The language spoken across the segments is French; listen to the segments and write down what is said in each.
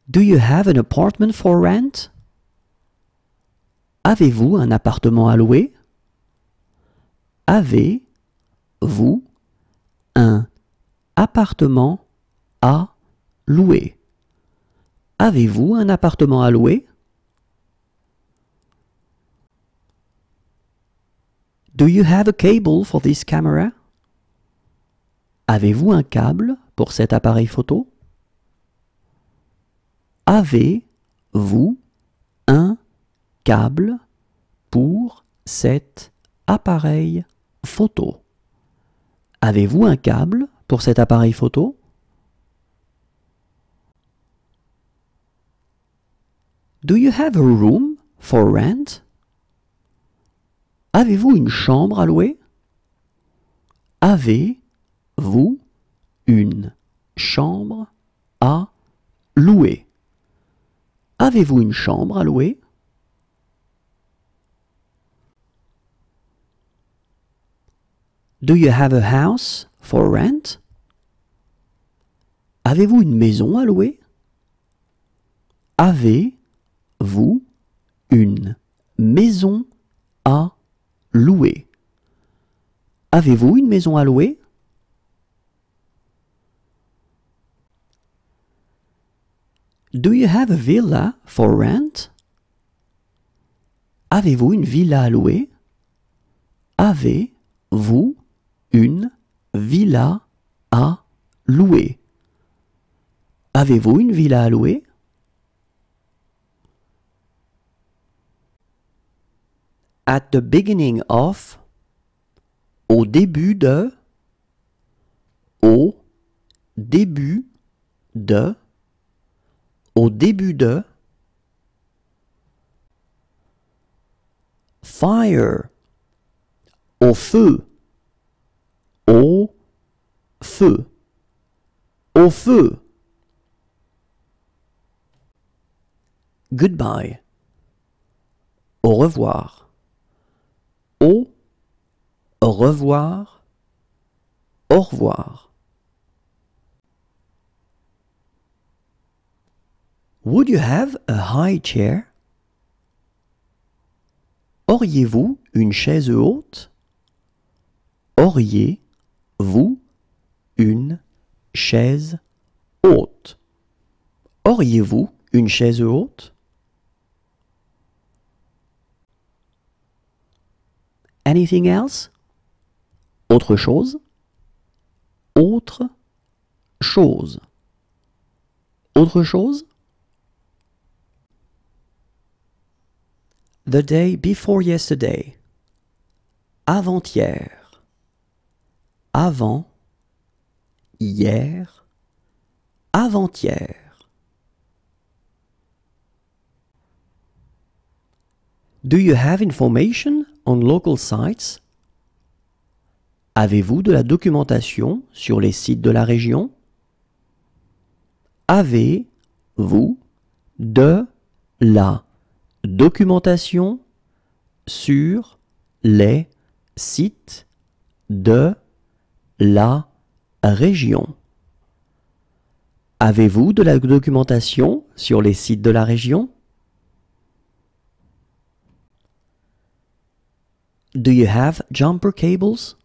Do you have an apartment for rent? Avez-vous un appartement à louer? Avez-vous un appartement à louer? Avez-vous un appartement à louer? Do you have a cable for this camera? Avez-vous un câble pour cet appareil photo? Avez-vous un câble pour cet appareil photo? Avez-vous un câble pour cet appareil photo? Do you have a room for rent? Avez-vous une chambre à louer? Avez-vous une chambre à louer? Avez-vous une chambre à louer? Do you have a house for rent? Avez-vous une maison à louer? Avez-vous une maison à louer? Avez-vous une maison à louer? Do you have a villa for rent? Avez-vous une villa à louer? Avez-vous une villa à louer? Avez-vous une villa à louer? At the beginning of. Au début de. Au début de. Au début de. Fire. Au feu. Au feu. Au feu. Goodbye. Au revoir. Au revoir. Au revoir. Would you have a high chair? Auriez-vous une chaise haute? Auriez-vous une chaise haute? Auriez-vous une chaise haute? Anything else? Autre chose? Autre chose. Autre chose? The day before yesterday. Avant-hier. Avant. Hier. Avant-hier. Do you have information on local sites? Avez-vous de la documentation sur les sites de la région? Avez-vous de la documentation sur les sites de la région? Avez-vous de la documentation sur les sites de la région? Do you have jumper cables?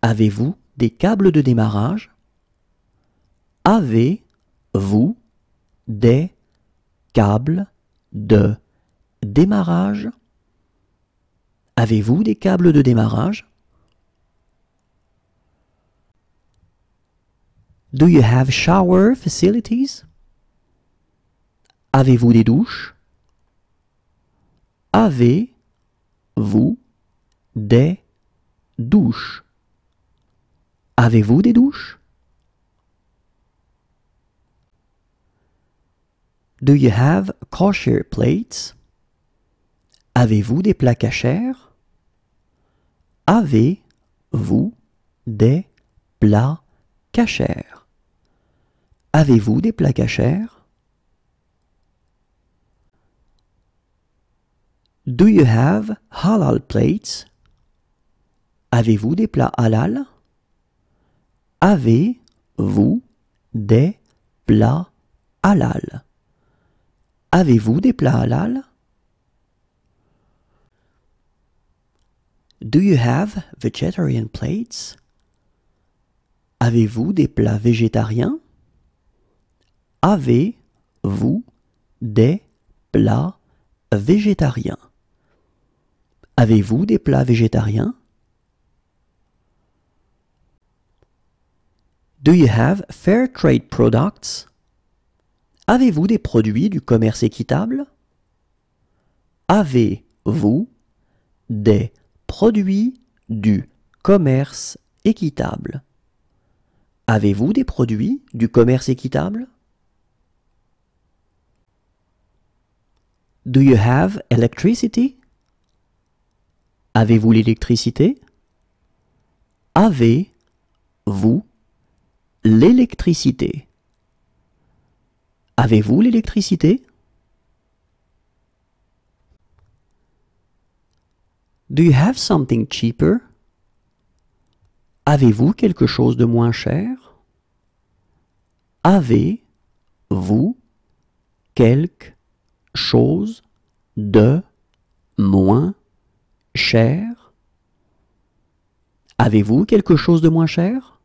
Avez-vous des câbles de démarrage? Avez-vous des câbles de démarrage? Avez-vous des câbles de démarrage? Do you have shower facilities? Avez-vous des douches? Avez-vous des douches? Avez-vous des douches? Do you have kosher plates? Avez-vous des plats cachers? Avez-vous des plats cachers? Avez-vous des plats cachers? Do you have halal plates? Avez-vous des plats halal? Avez-vous des plats halal? Avez-vous des plats halal? Do you have vegetarian plates? Avez-vous des plats végétariens? Avez-vous des plats végétariens? Avez-vous des plats végétariens? Do you have fair trade products? Avez-vous des produits du commerce équitable? Avez-vous des produits du commerce équitable? Avez-vous des produits du commerce équitable? Do you have electricity? Avez-vous l'électricité? Avez-vous l'électricité? Avez-vous l'électricité? Do you have something cheaper? Avez-vous quelque chose de moins cher? Avez-vous quelque chose de moins cher? Avez-vous quelque chose de moins cher?